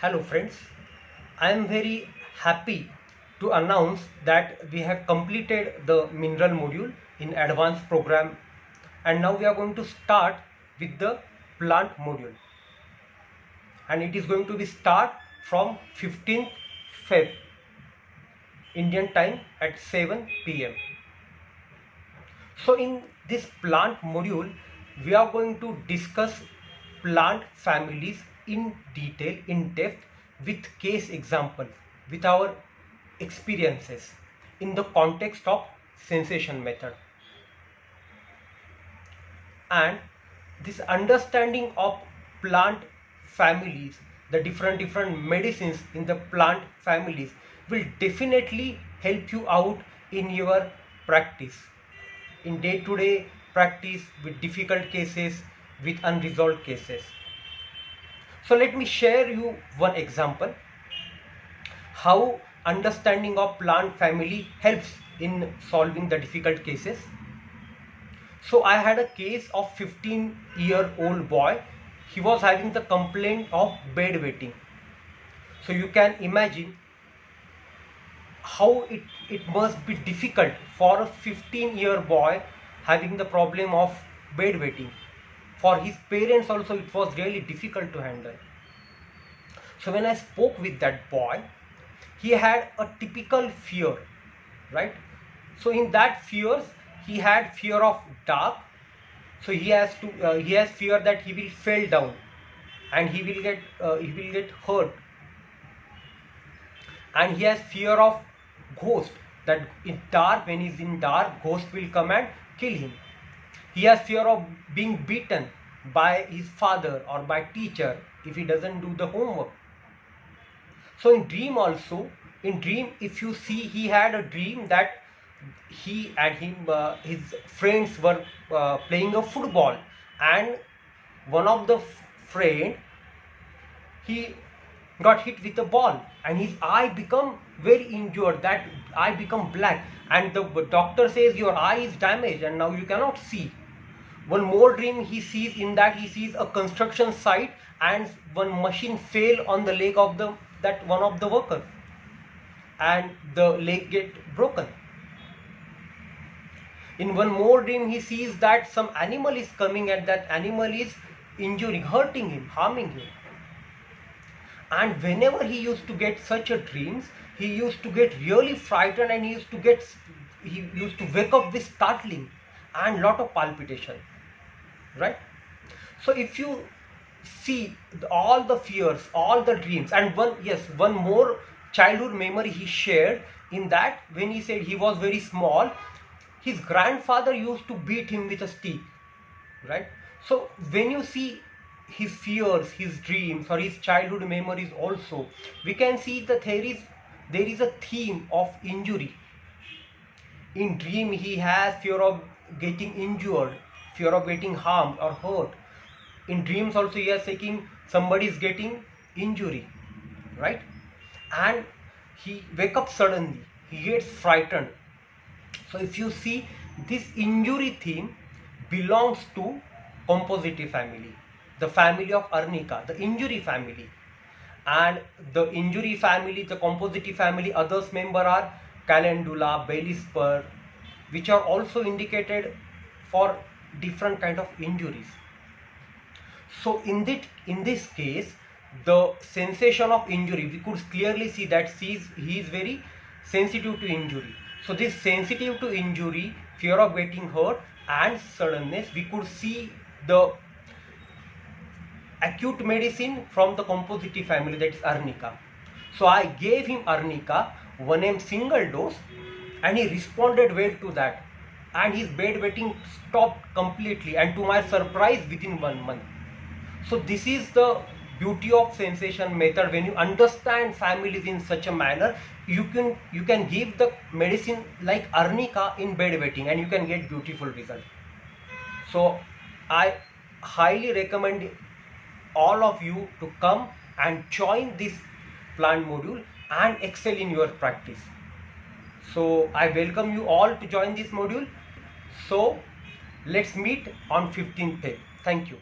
Hello friends, I am very happy to announce that we have completed the mineral module in advanced program, and now we are going to start with the plant module, and it is going to be start from 15th Feb Indian time at 7 p.m. So in this plant module we are going to discuss plant families in detail, in depth, with case example, with our experiences in the context of sensation method. And this understanding of plant families, the different medicines in the plant families, will definitely help you out in your practice, in day-to-day practice, with difficult cases, with unresolved cases. So let me share you one example how understanding of plant family helps in solving the difficult cases. So I had a case of 15-year-old boy. He was having the complaint of bedwetting. So you can imagine how it must be difficult for a 15-year boy having the problem of bedwetting. For his parents also it was really difficult to handle. So when I spoke with that boy, he had a typical fear, right? So in that fears, he had fear of dark. So he has fear that he will fall down and he will get hurt. And he has fear of ghost, that in dark, when he's in dark, ghost will come and kill him. He has fear of being beaten by his father or by teacher if he doesn't do the homework. So in dream also, if you see, he had a dream that he and his friends were playing a football, and one of the friend, he got hit with a ball and his eye become very injured, that eye become black, and the doctor says your eye is damaged and now you cannot see. One more dream he sees, in that he sees a construction site and one machine fell on the leg of one of the workers and the leg get broken. In one more dream he sees that some animal is coming and that animal is injuring, hurting him, harming him. And whenever he used to get such a dreams, he used to get really frightened, and he used to wake up with startling and lot of palpitation, right? So if you see all the fears, all the dreams, and one more childhood memory he shared, in that when he said he was very small, his grandfather used to beat him with a stick, right? So when you see his fears, his dreams, or his childhood memories also, we can see that there is a theme of injury. In dream he has fear of getting injured, fear of getting harmed or hurt. In dreams also he is thinking somebody is getting injury, right? And he wake up suddenly, he gets frightened. So if you see, this injury theme belongs to compositive family, the family of Arnica, the injury family. And the injury family, the compositive family, others member are Calendula, belly spur, which are also indicated for different kind of injuries. So in this case, the sensation of injury, we could clearly see that he is very sensitive to injury. So this sensitive to injury, fear of getting hurt and suddenness, we could see the acute medicine from the compositive family, that is Arnica. So I gave him Arnica 1 ml single dose, and he responded well to that, and his bedwetting stopped completely, and to my surprise, within 1 month. So this is the beauty of sensation method. When you understand families in such a manner, you can give the medicine like Arnica in bedwetting and you can get beautiful result. So I highly recommend all of you to come and join this plant module and excel in your practice. So I welcome you all to join this module. So let's meet on 15th day. Thank you.